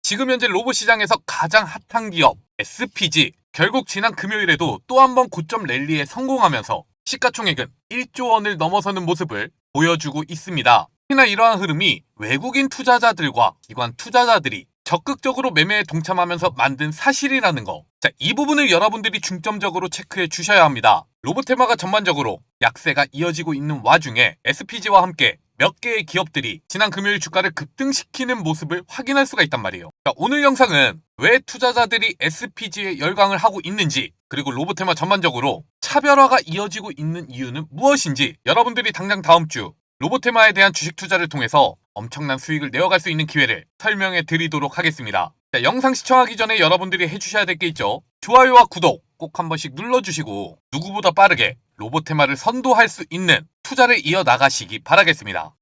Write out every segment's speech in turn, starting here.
지금 현재 로봇 시장에서 가장 핫한 기업 SPG. 결국 지난 금요일에도 또 한 번 고점 랠리에 성공하면서 시가총액은 1조 원을 넘어서는 모습을 보여주고 있습니다. 특히나 이러한 흐름이 외국인 투자자들과 기관 투자자들이 적극적으로 매매에 동참하면서 만든 사실이라는 거. 자, 이 부분을 여러분들이 중점적으로 체크해 주셔야 합니다. 로보테마가 전반적으로 약세가 이어지고 있는 와중에 SPG와 함께 몇 개의 기업들이 지난 금요일 주가를 급등시키는 모습을 확인할 수가 있단 말이에요. 자, 오늘 영상은 왜 투자자들이 SPG에 열광을 하고 있는지, 그리고 로보테마 전반적으로 차별화가 이어지고 있는 이유는 무엇인지 여러분들이 당장 다음 주 로보테마에 대한 주식 투자를 통해서 엄청난 수익을 내어갈 수 있는 기회를 설명해 드리도록 하겠습니다. 자, 영상 시청하기 전에 여러분들이 해주셔야 될 게 있죠. 좋아요와 구독 꼭 한 번씩 눌러주시고 누구보다 빠르게 로보테마를 선도할 수 있는 투자를 이어나가시기 바라겠습니다.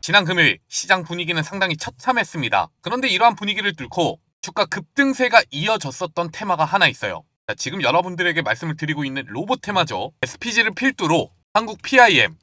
지난 금요일 시장 분위기는 상당히 처참했습니다. 그런데 이러한 분위기를 뚫고 주가 급등세가 이어졌었던 테마가 하나 있어요. 자, 지금 여러분들에게 말씀을 드리고 있는 로보테마죠. SPG를 필두로 한국 PIM,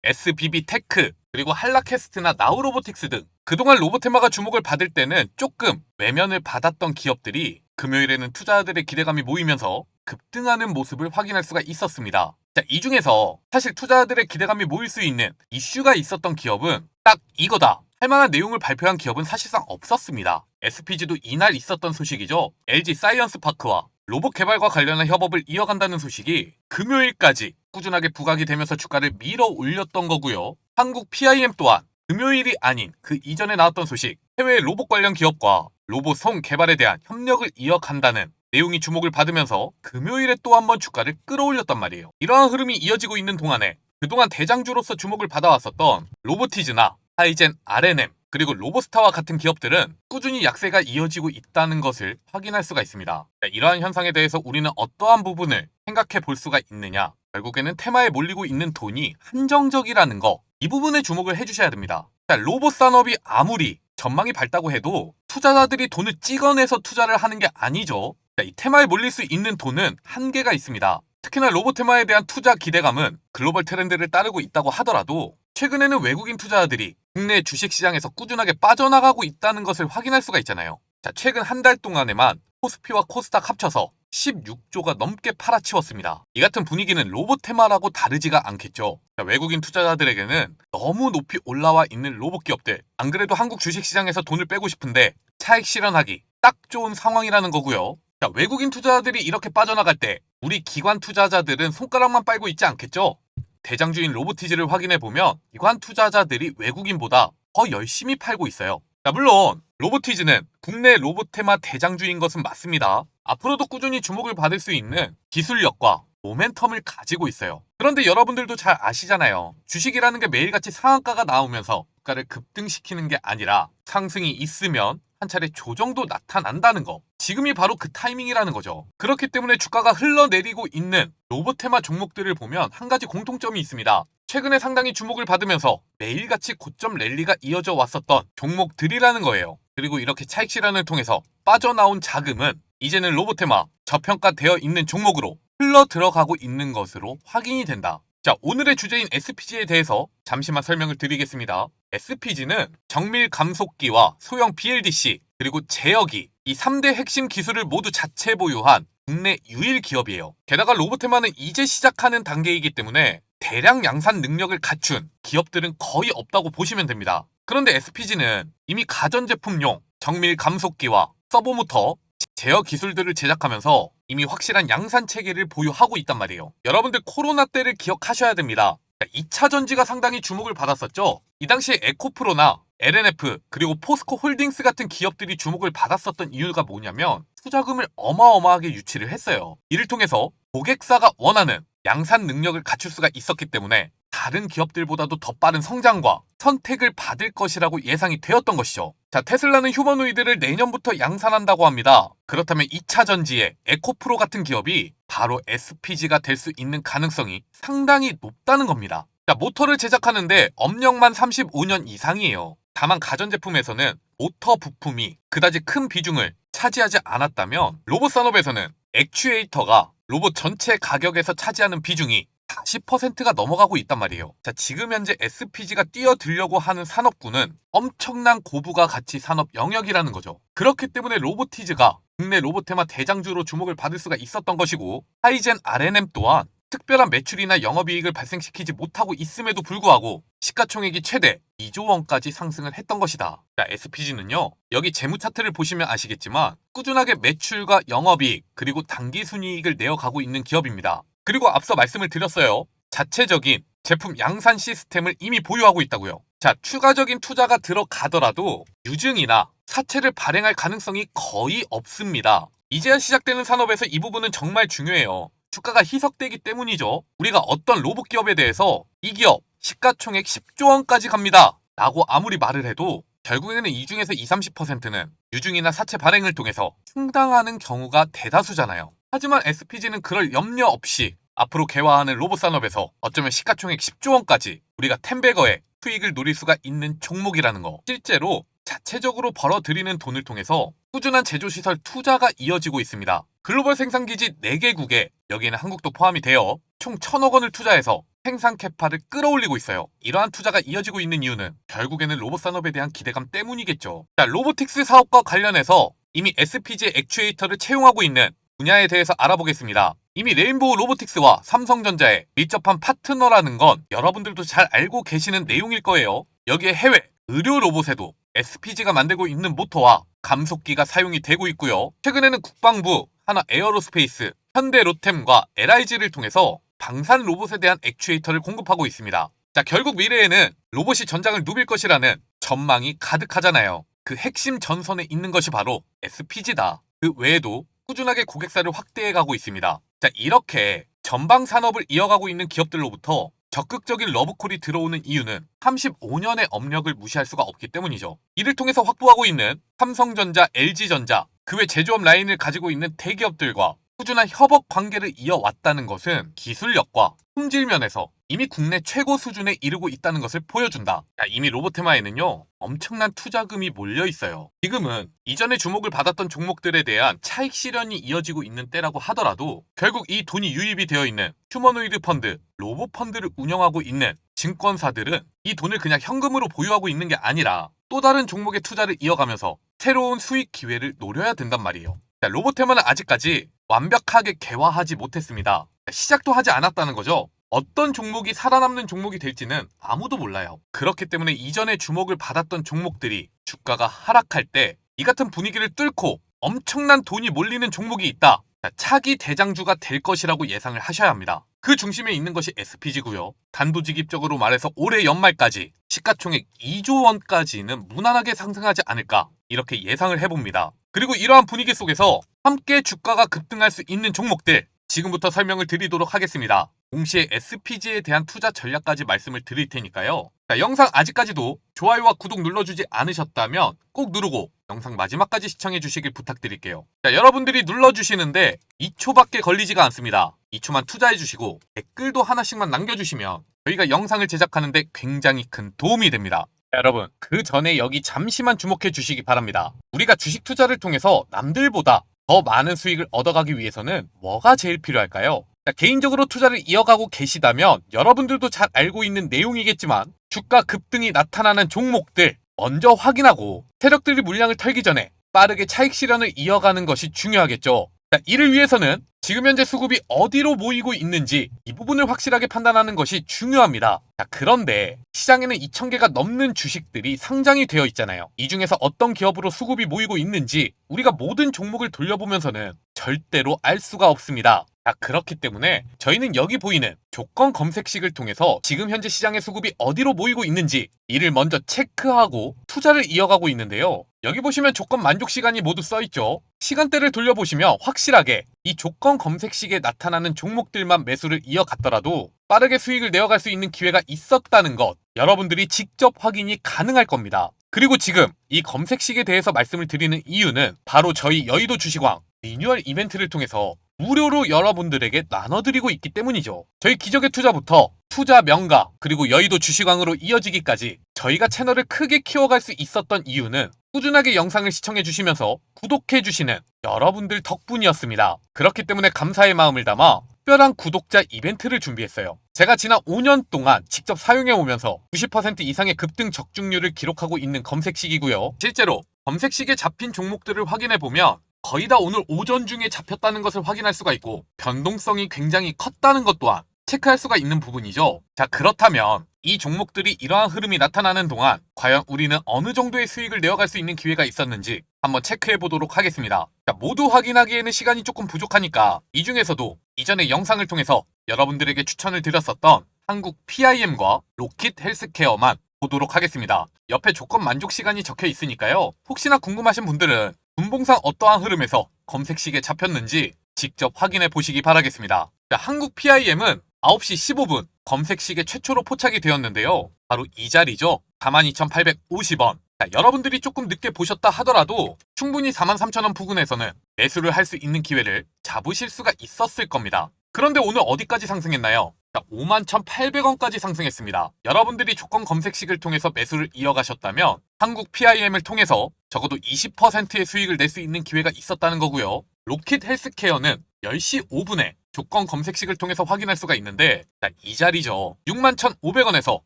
SBB테크, 그리고 한라캐스트나 나우로보틱스 등 그동안 로보테마가 주목을 받을 때는 조금 외면을 받았던 기업들이 금요일에는 투자자들의 기대감이 모이면서 급등하는 모습을 확인할 수가 있었습니다. 자, 이 중에서 사실 투자자들의 기대감이 모일 수 있는 이슈가 있었던 기업은 딱 이거다 할 만한 내용을 발표한 기업은 사실상 없었습니다. SPG도 이날 있었던 소식이죠. LG 사이언스파크와 로봇 개발과 관련한 협업을 이어간다는 소식이 금요일까지 꾸준하게 부각이 되면서 주가를 밀어 올렸던 거고요. 한국 PIM 또한 금요일이 아닌 그 이전에 나왔던 소식, 해외 로봇 관련 기업과 로봇 송 개발에 대한 협력을 이어간다는 내용이 주목을 받으면서 금요일에 또 한 번 주가를 끌어올렸단 말이에요. 이러한 흐름이 이어지고 있는 동안에 그동안 대장주로서 주목을 받아왔었던 로보티즈나 하이젠 RNM, 그리고 로보스타와 같은 기업들은 꾸준히 약세가 이어지고 있다는 것을 확인할 수가 있습니다. 자, 이러한 현상에 대해서 우리는 어떠한 부분을 생각해 볼 수가 있느냐? 결국에는 테마에 몰리고 있는 돈이 한정적이라는 거, 이 부분에 주목을 해주셔야 됩니다. 자, 로봇 산업이 아무리 전망이 밝다고 해도 투자자들이 돈을 찍어내서 투자를 하는 게 아니죠. 자, 이 테마에 몰릴 수 있는 돈은 한계가 있습니다. 특히나 로봇 테마에 대한 투자 기대감은 글로벌 트렌드를 따르고 있다고 하더라도 최근에는 외국인 투자자들이 국내 주식시장에서 꾸준하게 빠져나가고 있다는 것을 확인할 수가 있잖아요. 자, 최근 한 달 동안에만 코스피와 코스닥 합쳐서 16조가 넘게 팔아치웠습니다. 이 같은 분위기는 로봇 테마라고 다르지가 않겠죠. 자, 외국인 투자자들에게는 너무 높이 올라와 있는 로봇 기업들, 안 그래도 한국 주식시장에서 돈을 빼고 싶은데 차익 실현하기 딱 좋은 상황이라는 거고요. 자, 외국인 투자자들이 이렇게 빠져나갈 때 우리 기관 투자자들은 손가락만 빨고 있지 않겠죠? 대장주인 로보티즈를 확인해보면 기관 투자자들이 외국인보다 더 열심히 팔고 있어요. 자, 물론 로보티즈는 국내 로봇테마 대장주인 것은 맞습니다. 앞으로도 꾸준히 주목을 받을 수 있는 기술력과 모멘텀을 가지고 있어요. 그런데 여러분들도 잘 아시잖아요. 주식이라는 게 매일같이 상한가가 나오면서 주가를 급등시키는 게 아니라 상승이 있으면 한 차례 조정도 나타난다는 거. 지금이 바로 그 타이밍이라는 거죠. 그렇기 때문에 주가가 흘러내리고 있는 로봇테마 종목들을 보면 한 가지 공통점이 있습니다. 최근에 상당히 주목을 받으면서 매일같이 고점 랠리가 이어져 왔었던 종목들이라는 거예요. 그리고 이렇게 차익 실현을 통해서 빠져나온 자금은 이제는 로봇테마 저평가되어 있는 종목으로 흘러 들어가고 있는 것으로 확인이 된다. 자, 오늘의 주제인 SPG에 대해서 잠시만 설명을 드리겠습니다. SPG는 정밀 감속기와 소형 BLDC, 그리고 제어기, 이 3대 핵심 기술을 모두 자체 보유한 국내 유일 기업이에요. 게다가 로보테마는 이제 시작하는 단계이기 때문에 대량 양산 능력을 갖춘 기업들은 거의 없다고 보시면 됩니다. 그런데 SPG는 이미 가전제품용 정밀 감속기와 서버모터, 제어 기술들을 제작하면서 이미 확실한 양산 체계를 보유하고 있단 말이에요. 여러분들 코로나 때를 기억하셔야 됩니다. 2차 전지가 상당히 주목을 받았었죠. 이 당시에 에코프로나 LNF 그리고 포스코 홀딩스 같은 기업들이 주목을 받았었던 이유가 뭐냐면 투자금을 어마어마하게 유치를 했어요. 이를 통해서 고객사가 원하는 양산 능력을 갖출 수가 있었기 때문에 다른 기업들보다도 더 빠른 성장과 선택을 받을 것이라고 예상이 되었던 것이죠. 자, 테슬라는 휴머노이드를 내년부터 양산한다고 합니다. 그렇다면 2차 전지의 에코프로 같은 기업이 바로 SPG가 될 수 있는 가능성이 상당히 높다는 겁니다. 자, 모터를 제작하는데 업력만 35년 이상이에요. 다만 가전제품에서는 모터 부품이 그다지 큰 비중을 차지하지 않았다면 로봇 산업에서는 액추에이터가 로봇 전체 가격에서 차지하는 비중이 40%가 넘어가고 있단 말이에요. 자, 지금 현재 SPG가 뛰어들려고 하는 산업군은 엄청난 고부가 가치 산업 영역이라는 거죠. 그렇기 때문에 로보티즈가 국내 로봇테마 대장주로 주목을 받을 수가 있었던 것이고, 하이젠 R&M 또한 특별한 매출이나 영업이익을 발생시키지 못하고 있음에도 불구하고 시가총액이 최대 2조 원까지 상승을 했던 것이다. 자, SPG는요, 여기 재무 차트를 보시면 아시겠지만 꾸준하게 매출과 영업이익 그리고 당기순이익을 내어가고 있는 기업입니다. 그리고 앞서 말씀을 드렸어요. 자체적인 제품 양산 시스템을 이미 보유하고 있다고요. 자, 추가적인 투자가 들어가더라도 유증이나 사채를 발행할 가능성이 거의 없습니다. 이제야 시작되는 산업에서 이 부분은 정말 중요해요. 주가가 희석되기 때문이죠. 우리가 어떤 로봇 기업에 대해서 이 기업 시가총액 10조 원까지 갑니다 라고 아무리 말을 해도 결국에는 이 중에서 20-30%는 유증이나 사채 발행을 통해서 충당하는 경우가 대다수잖아요. 하지만 SPG는 그럴 염려 없이 앞으로 개화하는 로봇 산업에서 어쩌면 시가총액 10조 원까지 우리가 10배거의 수익을 누릴 수가 있는 종목이라는 거. 실제로 자체적으로 벌어들이는 돈을 통해서 꾸준한 제조시설 투자가 이어지고 있습니다. 글로벌 생산기지 4개국에 여기에는 한국도 포함이 되어 총 1,000억 원을 투자해서 생산 캐파를 끌어올리고 있어요. 이러한 투자가 이어지고 있는 이유는 결국에는 로봇 산업에 대한 기대감 때문이겠죠. 자, 로보틱스 사업과 관련해서 이미 SPG의 액추에이터를 채용하고 있는 분야에 대해서 알아보겠습니다. 이미 레인보우 로보틱스와 삼성전자의 밀접한 파트너라는 건 여러분들도 잘 알고 계시는 내용일 거예요. 여기에 해외 의료 로봇에도 SPG가 만들고 있는 모터와 감속기가 사용이 되고 있고요. 최근에는 국방부, 하나 에어로스페이스, 현대 로템과 LIG를 통해서 방산 로봇에 대한 액추에이터를 공급하고 있습니다. 자, 결국 미래에는 로봇이 전장을 누빌 것이라는 전망이 가득하잖아요. 그 핵심 전선에 있는 것이 바로 SPG다. 그 외에도 꾸준하게 고객사를 확대해가고 있습니다. 자, 이렇게 전방 산업을 이어가고 있는 기업들로부터 적극적인 러브콜이 들어오는 이유는 35년의 업력을 무시할 수가 없기 때문이죠. 이를 통해서 확보하고 있는 삼성전자, LG전자, 그 외 제조업 라인을 가지고 있는 대기업들과 꾸준한 협업 관계를 이어왔다는 것은 기술력과 품질 면에서 이미 국내 최고 수준에 이르고 있다는 것을 보여준다. 자, 이미 로보테마에는요, 엄청난 투자금이 몰려 있어요. 지금은 이전에 주목을 받았던 종목들에 대한 차익 실현이 이어지고 있는 때라고 하더라도 결국 이 돈이 유입이 되어 있는 휴머노이드 펀드, 로봇 펀드를 운영하고 있는 증권사들은 이 돈을 그냥 현금으로 보유하고 있는 게 아니라 또 다른 종목의 투자를 이어가면서 새로운 수익 기회를 노려야 된단 말이에요. 자, 로보테마는 아직까지 완벽하게 개화하지 못했습니다. 시작도 하지 않았다는 거죠. 어떤 종목이 살아남는 종목이 될지는 아무도 몰라요. 그렇기 때문에 이전에 주목을 받았던 종목들이 주가가 하락할 때 이 같은 분위기를 뚫고 엄청난 돈이 몰리는 종목이 있다. 차기 대장주가 될 것이라고 예상을 하셔야 합니다. 그 중심에 있는 것이 SPG고요. 단도직입적으로 말해서 올해 연말까지 시가총액 2조 원까지는 무난하게 상승하지 않을까 이렇게 예상을 해봅니다. 그리고 이러한 분위기 속에서 함께 주가가 급등할 수 있는 종목들 지금부터 설명을 드리도록 하겠습니다. 동시에 SPG에 대한 투자 전략까지 말씀을 드릴 테니까요. 자, 영상 아직까지도 좋아요와 구독 눌러주지 않으셨다면 꼭 누르고 영상 마지막까지 시청해 주시길 부탁드릴게요. 자, 여러분들이 눌러주시는데 2초밖에 걸리지가 않습니다. 2초만 투자해 주시고 댓글도 하나씩만 남겨주시면 저희가 영상을 제작하는데 굉장히 큰 도움이 됩니다. 자, 여러분, 그 전에 여기 잠시만 주목해 주시기 바랍니다. 우리가 주식 투자를 통해서 남들보다 더 많은 수익을 얻어가기 위해서는 뭐가 제일 필요할까요? 자, 개인적으로 투자를 이어가고 계시다면 여러분들도 잘 알고 있는 내용이겠지만 주가 급등이 나타나는 종목들 먼저 확인하고 세력들이 물량을 털기 전에 빠르게 차익 실현을 이어가는 것이 중요하겠죠. 자, 이를 위해서는 지금 현재 수급이 어디로 모이고 있는지 이 부분을 확실하게 판단하는 것이 중요합니다. 자, 그런데 시장에는 2,000개가 넘는 주식들이 상장이 되어 있잖아요. 이 중에서 어떤 기업으로 수급이 모이고 있는지 우리가 모든 종목을 돌려보면서는 절대로 알 수가 없습니다. 자, 그렇기 때문에 저희는 여기 보이는 조건 검색식을 통해서 지금 현재 시장의 수급이 어디로 모이고 있는지 이를 먼저 체크하고 투자를 이어가고 있는데요. 여기 보시면 조건 만족 시간이 모두 써있죠. 시간대를 돌려보시면 확실하게 이 조건 검색식에 나타나는 종목들만 매수를 이어갔더라도 빠르게 수익을 내어갈 수 있는 기회가 있었다는 것 여러분들이 직접 확인이 가능할 겁니다. 그리고 지금 이 검색식에 대해서 말씀을 드리는 이유는 바로 저희 여의도 주식왕 리뉴얼 이벤트를 통해서 무료로 여러분들에게 나눠드리고 있기 때문이죠. 저희 기적의 투자부터 투자 명가 그리고 여의도 주식왕으로 이어지기까지 저희가 채널을 크게 키워갈 수 있었던 이유는 꾸준하게 영상을 시청해 주시면서 구독해 주시는 여러분들 덕분이었습니다. 그렇기 때문에 감사의 마음을 담아 특별한 구독자 이벤트를 준비했어요. 제가 지난 5년 동안 직접 사용해오면서 90% 이상의 급등 적중률을 기록하고 있는 검색식이고요. 실제로 검색식에 잡힌 종목들을 확인해보면 거의 다 오늘 오전 중에 잡혔다는 것을 확인할 수가 있고 변동성이 굉장히 컸다는 것 또한 체크할 수가 있는 부분이죠. 자, 그렇다면 이 종목들이 이러한 흐름이 나타나는 동안 과연 우리는 어느 정도의 수익을 내어갈 수 있는 기회가 있었는지 한번 체크해 보도록 하겠습니다. 자, 모두 확인하기에는 시간이 조금 부족하니까 이 중에서도 이전에 영상을 통해서 여러분들에게 추천을 드렸었던 한국 PIM과 로킷 헬스케어만 보도록 하겠습니다. 옆에 조건 만족 시간이 적혀 있으니까요. 혹시나 궁금하신 분들은 분봉상 어떠한 흐름에서 검색식에 잡혔는지 직접 확인해 보시기 바라겠습니다. 자, 한국 PIM은 9시 15분 검색식에 최초로 포착이 되었는데요. 바로 이 자리죠. 42,850원. 자, 여러분들이 조금 늦게 보셨다 하더라도 충분히 43,000원 부근에서는 매수를 할 수 있는 기회를 잡으실 수가 있었을 겁니다. 그런데 오늘 어디까지 상승했나요? 자, 51,800원까지 상승했습니다. 여러분들이 조건 검색식을 통해서 매수를 이어가셨다면 한국 PIM을 통해서 적어도 20%의 수익을 낼 수 있는 기회가 있었다는 거고요. 로킷 헬스케어는 10시 5분에 조건 검색식을 통해서 확인할 수가 있는데, 자, 이 자리죠. 61,500원에서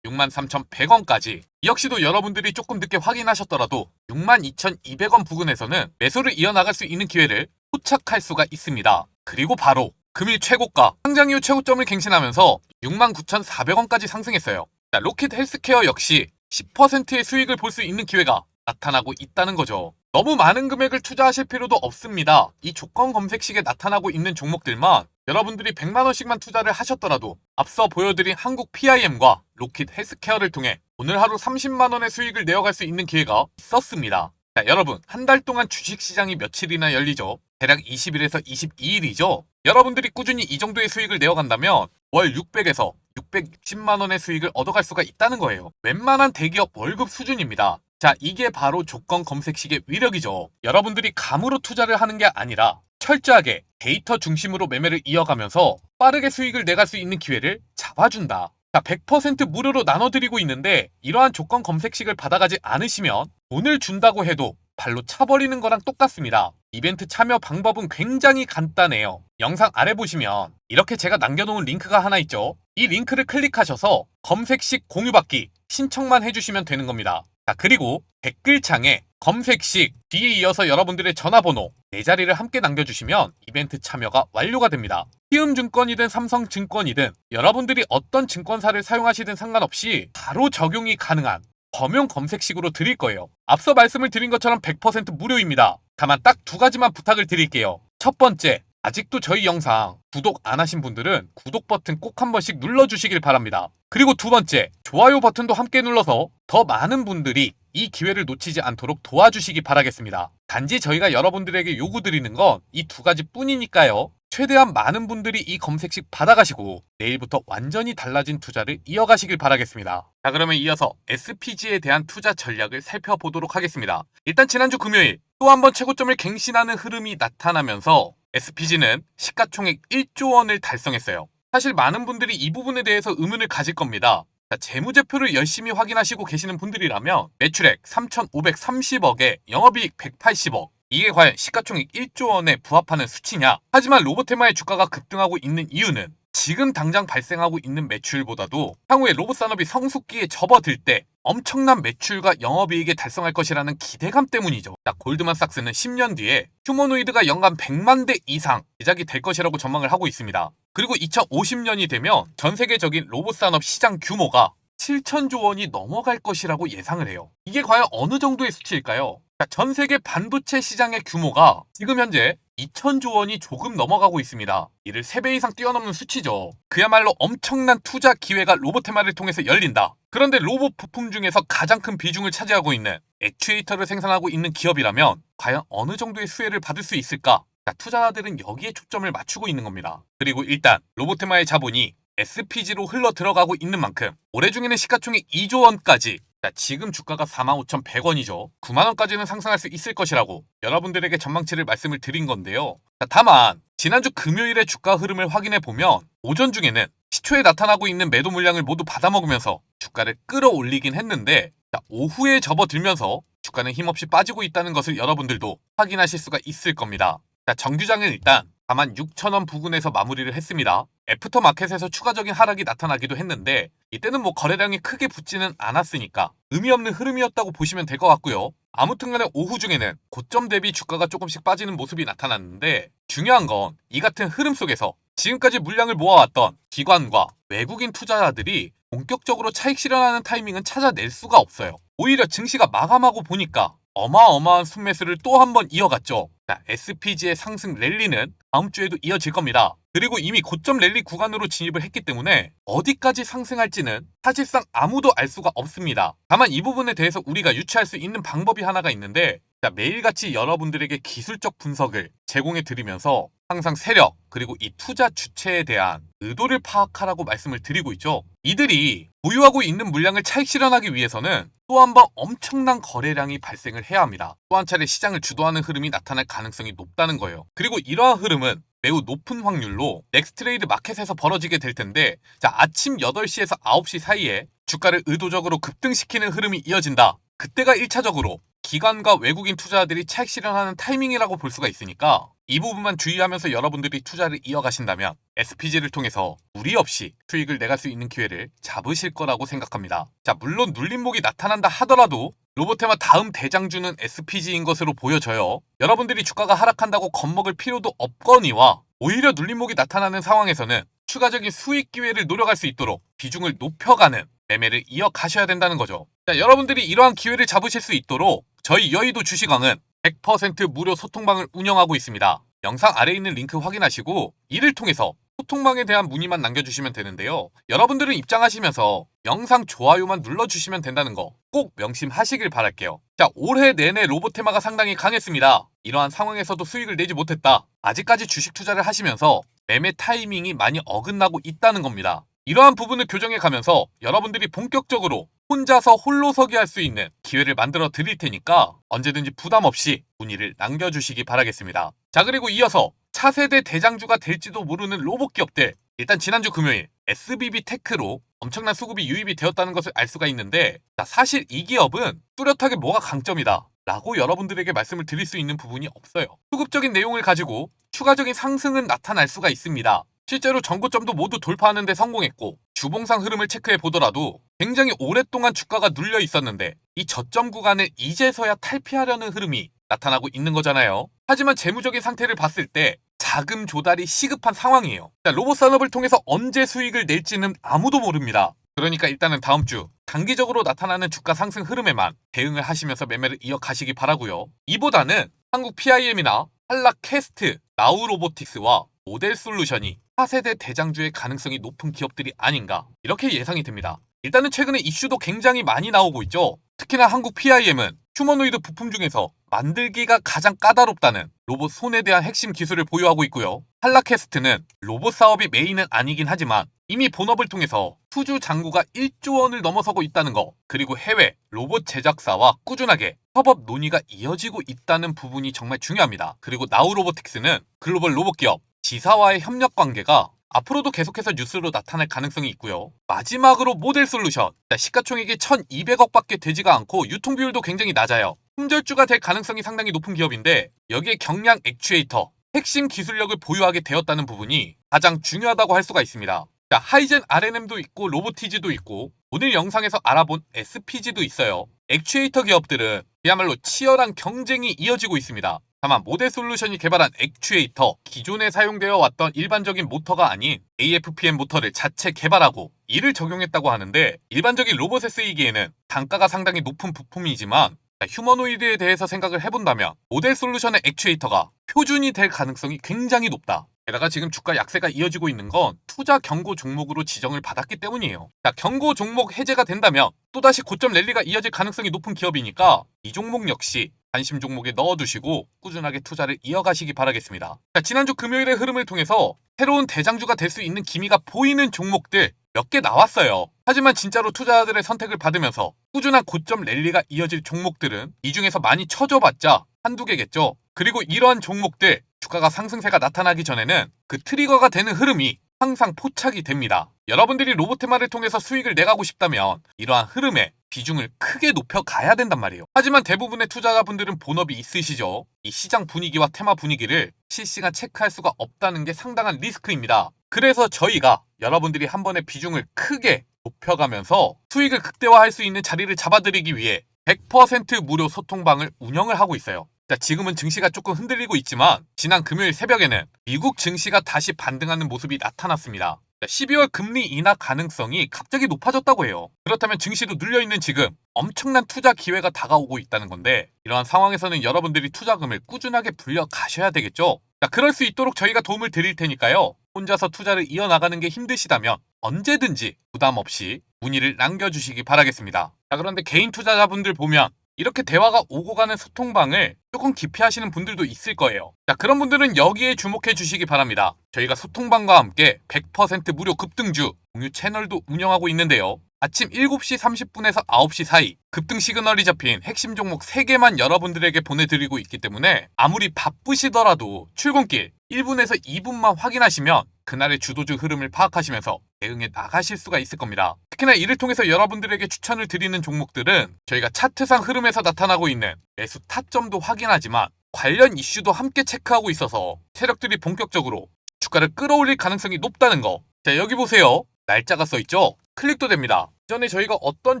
63,100원까지 역시도 여러분들이 조금 늦게 확인하셨더라도 62,200원 부근에서는 매수를 이어나갈 수 있는 기회를 포착할 수가 있습니다. 그리고 바로 금일 최고가 상장 이후 최고점을 갱신하면서 69,400원까지 상승했어요. 자, 로킷 헬스케어 역시 10%의 수익을 볼 수 있는 기회가 나타나고 있다는 거죠. 너무 많은 금액을 투자하실 필요도 없습니다. 이 조건 검색식에 나타나고 있는 종목들만 여러분들이 100만원씩만 투자를 하셨더라도 앞서 보여드린 한국 PIM과 로킷 헬스케어를 통해 오늘 하루 30만원의 수익을 내어갈 수 있는 기회가 있었습니다. 자, 여러분, 한 달 동안 주식시장이 며칠이나 열리죠? 대략 20일에서 22일이죠? 여러분들이 꾸준히 이 정도의 수익을 내어간다면 월 600에서 660만원의 수익을 얻어갈 수가 있다는 거예요. 웬만한 대기업 월급 수준입니다. 자, 이게 바로 조건 검색식의 위력이죠. 여러분들이 감으로 투자를 하는 게 아니라 철저하게 데이터 중심으로 매매를 이어가면서 빠르게 수익을 내갈 수 있는 기회를 잡아준다. 자, 100% 무료로 나눠드리고 있는데 이러한 조건 검색식을 받아가지 않으시면 돈을 준다고 해도 발로 차버리는 거랑 똑같습니다. 이벤트 참여 방법은 굉장히 간단해요. 영상 아래 보시면 이렇게 제가 남겨놓은 링크가 하나 있죠. 이 링크를 클릭하셔서 검색식 공유받기 신청만 해주시면 되는 겁니다. 자, 그리고 댓글창에 검색식 뒤에 이어서 여러분들의 전화번호 4자리를 함께 남겨주시면 이벤트 참여가 완료가 됩니다. 키움증권이든 삼성증권이든 여러분들이 어떤 증권사를 사용하시든 상관없이 바로 적용이 가능한 범용 검색식으로 드릴 거예요. 앞서 말씀을 드린 것처럼 100% 무료입니다. 다만 딱 2가지만 부탁을 드릴게요. 첫 번째, 아직도 저희 영상 구독 안 하신 분들은 구독 버튼 꼭 한 번씩 눌러주시길 바랍니다. 그리고 두 번째, 좋아요 버튼도 함께 눌러서 더 많은 분들이 이 기회를 놓치지 않도록 도와주시기 바라겠습니다. 단지 저희가 여러분들에게 요구드리는 건 이 2가지 뿐이니까요. 최대한 많은 분들이 이 검색식 받아가시고 내일부터 완전히 달라진 투자를 이어가시길 바라겠습니다. 자, 그러면 이어서 SPG에 대한 투자 전략을 살펴보도록 하겠습니다. 일단 지난주 금요일 또 한 번 최고점을 갱신하는 흐름이 나타나면서 SPG는 시가총액 1조 원을 달성했어요. 사실 많은 분들이 이 부분에 대해서 의문을 가질 겁니다. 자, 재무제표를 열심히 확인하시고 계시는 분들이라면 매출액 3,530억에 영업이익 180억, 이게 과연 시가총액 1조 원에 부합하는 수치냐? 하지만 로봇테마의 주가가 급등하고 있는 이유는 지금 당장 발생하고 있는 매출보다도 향후에 로봇 산업이 성숙기에 접어들 때 엄청난 매출과 영업이익을 달성할 것이라는 기대감 때문이죠. 자, 골드만삭스는 10년 뒤에 휴머노이드가 연간 100만 대 이상 제작이 될 것이라고 전망을 하고 있습니다. 그리고 2050년이 되면 전 세계적인 로봇 산업 시장 규모가 7천조 원이 넘어갈 것이라고 예상을 해요. 이게 과연 어느 정도의 수치일까요? 자, 전 세계 반도체 시장의 규모가 지금 현재 2천조 원이 조금 넘어가고 있습니다. 이를 3배 이상 뛰어넘는 수치죠. 그야말로 엄청난 투자 기회가 로봇테마를 통해서 열린다. 그런데 로봇 부품 중에서 가장 큰 비중을 차지하고 있는 액추에이터를 생산하고 있는 기업이라면 과연 어느 정도의 수혜를 받을 수 있을까? 자, 투자자들은 여기에 초점을 맞추고 있는 겁니다. 그리고 일단 로봇테마의 자본이 SPG로 흘러 들어가고 있는 만큼 올해 중에는 시가총액 2조 원까지, 자, 지금 주가가 45,100원이죠. 9만원까지는 상승할 수 있을 것이라고 여러분들에게 전망치를 말씀을 드린 건데요. 자, 다만 지난주 금요일의 주가 흐름을 확인해 보면 오전 중에는 시초에 나타나고 있는 매도 물량을 모두 받아먹으면서 주가를 끌어올리긴 했는데, 자, 오후에 접어들면서 주가는 힘없이 빠지고 있다는 것을 여러분들도 확인하실 수가 있을 겁니다. 자, 정규장은 일단 다만 6,000원 부근에서 마무리를 했습니다. 애프터마켓에서 추가적인 하락이 나타나기도 했는데 이때는 거래량이 크게 붙지는 않았으니까 의미 없는 흐름이었다고 보시면 될 것 같고요. 아무튼간에 오후 중에는 고점 대비 주가가 조금씩 빠지는 모습이 나타났는데 중요한 건 이 같은 흐름 속에서 지금까지 물량을 모아왔던 기관과 외국인 투자자들이 본격적으로 차익 실현하는 타이밍은 찾아낼 수가 없어요. 오히려 증시가 마감하고 보니까 어마어마한 순매수를 또 한 번 이어갔죠. 자, SPG의 상승 랠리는 다음 주에도 이어질 겁니다. 그리고 이미 고점 랠리 구간으로 진입을 했기 때문에 어디까지 상승할지는 사실상 아무도 알 수가 없습니다. 다만 이 부분에 대해서 우리가 유추할 수 있는 방법이 하나가 있는데, 자, 매일같이 여러분들에게 기술적 분석을 제공해 드리면서 항상 세력 그리고 이 투자 주체에 대한 의도를 파악하라고 말씀을 드리고 있죠. 이들이 보유하고 있는 물량을 차익 실현하기 위해서는 또 한 번 엄청난 거래량이 발생을 해야 합니다. 또 한 차례 시장을 주도하는 흐름이 나타날 가능성이 높다는 거예요. 그리고 이러한 흐름은 매우 높은 확률로 넥스트레이드 마켓에서 벌어지게 될 텐데, 자, 아침 8시에서 9시 사이에 주가를 의도적으로 급등시키는 흐름이 이어진다. 그때가 1차적으로 기관과 외국인 투자자들이 차익 실현하는 타이밍이라고 볼 수가 있으니까 이 부분만 주의하면서 여러분들이 투자를 이어가신다면 SPG를 통해서 무리 없이 수익을 내갈 수 있는 기회를 잡으실 거라고 생각합니다. 자, 물론 눌림목이 나타난다 하더라도 로보테마 다음 대장주는 SPG인 것으로 보여져요. 여러분들이 주가가 하락한다고 겁먹을 필요도 없거니와 오히려 눌림목이 나타나는 상황에서는 추가적인 수익 기회를 노려갈 수 있도록 비중을 높여가는 매매를 이어가셔야 된다는 거죠. 자, 여러분들이 이러한 기회를 잡으실 수 있도록 저희 여의도 주식왕은 100% 무료 소통방을 운영하고 있습니다. 영상 아래에 있는 링크 확인하시고 이를 통해서 소통방에 대한 문의만 남겨주시면 되는데요. 여러분들은 입장하시면서 영상 좋아요만 눌러주시면 된다는 거 꼭 명심하시길 바랄게요. 자, 올해 내내 로보테마가 상당히 강했습니다. 이러한 상황에서도 수익을 내지 못했다. 아직까지 주식 투자를 하시면서 매매 타이밍이 많이 어긋나고 있다는 겁니다. 이러한 부분을 교정해 가면서 여러분들이 본격적으로 혼자서 홀로서기 할 수 있는 기회를 만들어 드릴 테니까 언제든지 부담 없이 문의를 남겨주시기 바라겠습니다. 자, 그리고 이어서 차세대 대장주가 될지도 모르는 로봇 기업들, 일단 지난주 금요일 SBB 테크로 엄청난 수급이 유입이 되었다는 것을 알 수가 있는데, 자, 사실 이 기업은 뚜렷하게 뭐가 강점이다 라고 여러분들에게 말씀을 드릴 수 있는 부분이 없어요. 수급적인 내용을 가지고 추가적인 상승은 나타날 수가 있습니다. 실제로 전고점도 모두 돌파하는 데 성공했고 주봉상 흐름을 체크해 보더라도 굉장히 오랫동안 주가가 눌려 있었는데 이 저점 구간을 이제서야 탈피하려는 흐름이 나타나고 있는 거잖아요. 하지만 재무적인 상태를 봤을 때 자금 조달이 시급한 상황이에요. 로봇 산업을 통해서 언제 수익을 낼지는 아무도 모릅니다. 그러니까 일단은 다음 주 단기적으로 나타나는 주가 상승 흐름에만 대응을 하시면서 매매를 이어가시기 바라고요. 이보다는 한국 PIM이나 한락캐스트, 나우로보틱스와 모델솔루션이 4세대 대장주의 가능성이 높은 기업들이 아닌가 이렇게 예상이 됩니다. 일단은 최근에 이슈도 굉장히 많이 나오고 있죠. 특히나 한국 PIM은 휴머노이드 부품 중에서 만들기가 가장 까다롭다는 로봇 손에 대한 핵심 기술을 보유하고 있고요. 한라캐스트는 로봇 사업이 메인은 아니긴 하지만 이미 본업을 통해서 수주 잔고가 1조 원을 넘어서고 있다는 거, 그리고 해외 로봇 제작사와 꾸준하게 협업 논의가 이어지고 있다는 부분이 정말 중요합니다. 그리고 나우로보틱스는 글로벌 로봇 기업 지사와의 협력 관계가 앞으로도 계속해서 뉴스로 나타날 가능성이 있고요. 마지막으로 모델솔루션, 시가총액이 1200억밖에 되지가 않고 유통비율도 굉장히 낮아요. 품절주가 될 가능성이 상당히 높은 기업인데 여기에 경량 액추에이터, 핵심 기술력을 보유하게 되었다는 부분이 가장 중요하다고 할 수가 있습니다. 하이젠 RNM도 있고 로보티지도 있고 오늘 영상에서 알아본 SPG도 있어요. 액추에이터 기업들은 그야말로 치열한 경쟁이 이어지고 있습니다. 다만 모델솔루션이 개발한 액추에이터, 기존에 사용되어 왔던 일반적인 모터가 아닌 AFPM 모터를 자체 개발하고 이를 적용했다고 하는데, 일반적인 로봇에 쓰이기에는 단가가 상당히 높은 부품이지만 휴머노이드에 대해서 생각을 해본다면 모델솔루션의 액추에이터가 표준이 될 가능성이 굉장히 높다. 게다가 지금 주가 약세가 이어지고 있는 건 투자 경고 종목으로 지정을 받았기 때문이에요. 경고 종목 해제가 된다면 또다시 고점 랠리가 이어질 가능성이 높은 기업이니까 이 종목 역시 관심 종목에 넣어두시고 꾸준하게 투자를 이어가시기 바라겠습니다. 지난주 금요일의 흐름을 통해서 새로운 대장주가 될 수 있는 기미가 보이는 종목들 몇 개 나왔어요. 하지만 진짜로 투자자들의 선택을 받으면서 꾸준한 고점 랠리가 이어질 종목들은 이 중에서 많이 쳐줘봤자 한두 개겠죠. 그리고 이러한 종목들 주가가 상승세가 나타나기 전에는 그 트리거가 되는 흐름이 항상 포착이 됩니다. 여러분들이 로보테마를 통해서 수익을 내가고 싶다면 이러한 흐름에 비중을 크게 높여가야 된단 말이에요. 하지만 대부분의 투자자분들은 본업이 있으시죠. 이 시장 분위기와 테마 분위기를 실시간 체크할 수가 없다는 게 상당한 리스크입니다. 그래서 저희가 여러분들이 한 번에 비중을 크게 높여가면서 수익을 극대화할 수 있는 자리를 잡아드리기 위해 100% 무료 소통방을 운영을 하고 있어요. 자, 지금은 증시가 조금 흔들리고 있지만 지난 금요일 새벽에는 미국 증시가 다시 반등하는 모습이 나타났습니다. 12월 금리 인하 가능성이 갑자기 높아졌다고 해요. 그렇다면 증시도 눌려있는 지금 엄청난 투자 기회가 다가오고 있다는 건데, 이러한 상황에서는 여러분들이 투자금을 꾸준하게 불려 가셔야 되겠죠. 자, 그럴 수 있도록 저희가 도움을 드릴 테니까요. 혼자서 투자를 이어나가는 게 힘드시다면 언제든지 부담 없이 문의를 남겨주시기 바라겠습니다. 자, 그런데 개인 투자자분들 보면 이렇게 대화가 오고 가는 소통방을 조금 기피하시는 분들도 있을 거예요. 자, 그런 분들은 여기에 주목해 주시기 바랍니다. 저희가 소통방과 함께 100% 무료 급등주 공유 채널도 운영하고 있는데요. 아침 7시 30분에서 9시 사이 급등 시그널이 잡힌 핵심 종목 3개만 여러분들에게 보내드리고 있기 때문에 아무리 바쁘시더라도 출근길 1분에서 2분만 확인하시면 그날의 주도주 흐름을 파악하시면서 대응에 나가실 수가 있을 겁니다. 특히나 이를 통해서 여러분들에게 추천을 드리는 종목들은 저희가 차트상 흐름에서 나타나고 있는 매수 타점도 확인하지만 관련 이슈도 함께 체크하고 있어서 세력들이 본격적으로 주가를 끌어올릴 가능성이 높다는 거. 자, 여기 보세요. 날짜가 써있죠? 클릭도 됩니다. 전에 저희가 어떤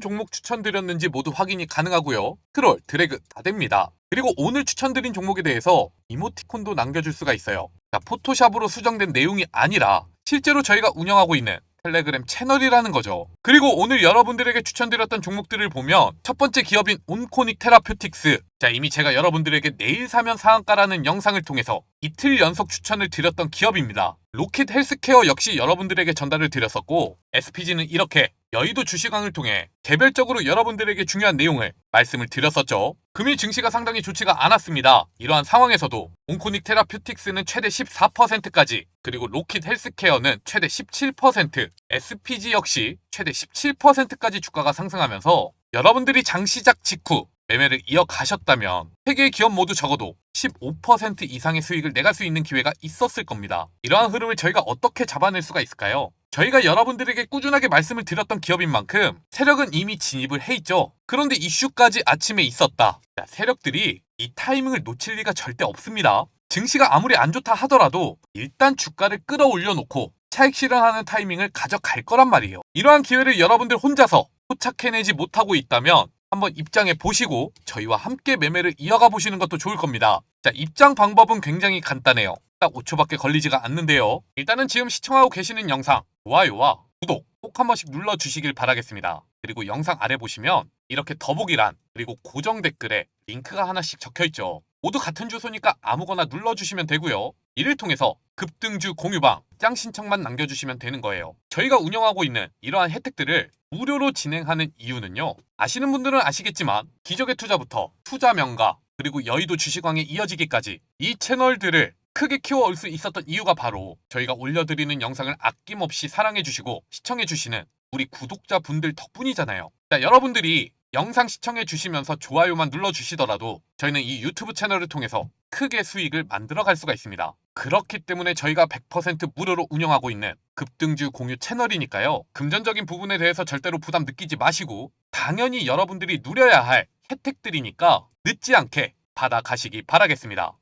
종목 추천드렸는지 모두 확인이 가능하고요. 스크롤, 드래그 다 됩니다. 그리고 오늘 추천드린 종목에 대해서 이모티콘도 남겨줄 수가 있어요. 자, 포토샵으로 수정된 내용이 아니라 실제로 저희가 운영하고 있는 텔레그램 채널이라는 거죠. 그리고 오늘 여러분들에게 추천드렸던 종목들을 보면 첫 번째 기업인 온코닉 테라퓨틱스. 자, 이미 제가 여러분들에게 내일 사면 상한가라는 영상을 통해서 이틀 연속 추천을 드렸던 기업입니다. 로킷 헬스케어 역시 여러분들에게 전달을 드렸었고, SPG는 이렇게 여의도 주식왕을 통해 개별적으로 여러분들에게 중요한 내용을 말씀을 드렸었죠. 금일 증시가 상당히 좋지가 않았습니다. 이러한 상황에서도 온코닉 테라퓨틱스는 최대 14%까지, 그리고 로킷 헬스케어는 최대 17%, SPG 역시 최대 17%까지 주가가 상승하면서 여러분들이 장 시작 직후 매매를 이어가셨다면 3개의 기업 모두 적어도 15% 이상의 수익을 내갈 수 있는 기회가 있었을 겁니다. 이러한 흐름을 저희가 어떻게 잡아낼 수가 있을까요? 저희가 여러분들에게 꾸준하게 말씀을 드렸던 기업인 만큼 세력은 이미 진입을 해있죠. 그런데 이슈까지 아침에 있었다. 자, 세력들이 이 타이밍을 놓칠 리가 절대 없습니다. 증시가 아무리 안 좋다 하더라도 일단 주가를 끌어올려 놓고 차익 실현하는 타이밍을 가져갈 거란 말이에요. 이러한 기회를 여러분들 혼자서 포착해내지 못하고 있다면 한번 입장해 보시고 저희와 함께 매매를 이어가 보시는 것도 좋을 겁니다. 자, 입장 방법은 굉장히 간단해요. 딱 5초밖에 걸리지가 않는데요. 일단은 지금 시청하고 계시는 영상 좋아요와 구독 꼭 한 번씩 눌러주시길 바라겠습니다. 그리고 영상 아래 보시면 이렇게 더보기란 그리고 고정 댓글에 링크가 하나씩 적혀있죠. 모두 같은 주소니까 아무거나 눌러주시면 되고요. 이를 통해서 급등주 공유방 짱 신청만 남겨주시면 되는 거예요. 저희가 운영하고 있는 이러한 혜택들을 무료로 진행하는 이유는요. 아시는 분들은 아시겠지만 기적의 투자부터 투자명가 그리고 여의도 주식왕에 이어지기까지 이 채널들을 크게 키워올 수 있었던 이유가 바로 저희가 올려드리는 영상을 아낌없이 사랑해주시고 시청해주시는 우리 구독자분들 덕분이잖아요. 자, 여러분들이 영상 시청해주시면서 좋아요만 눌러주시더라도 저희는 이 유튜브 채널을 통해서 크게 수익을 만들어갈 수가 있습니다. 그렇기 때문에 저희가 100% 무료로 운영하고 있는 급등주 공유 채널이니까요. 금전적인 부분에 대해서 절대로 부담 느끼지 마시고 당연히 여러분들이 누려야 할 혜택들이니까 늦지 않게 받아가시기 바라겠습니다.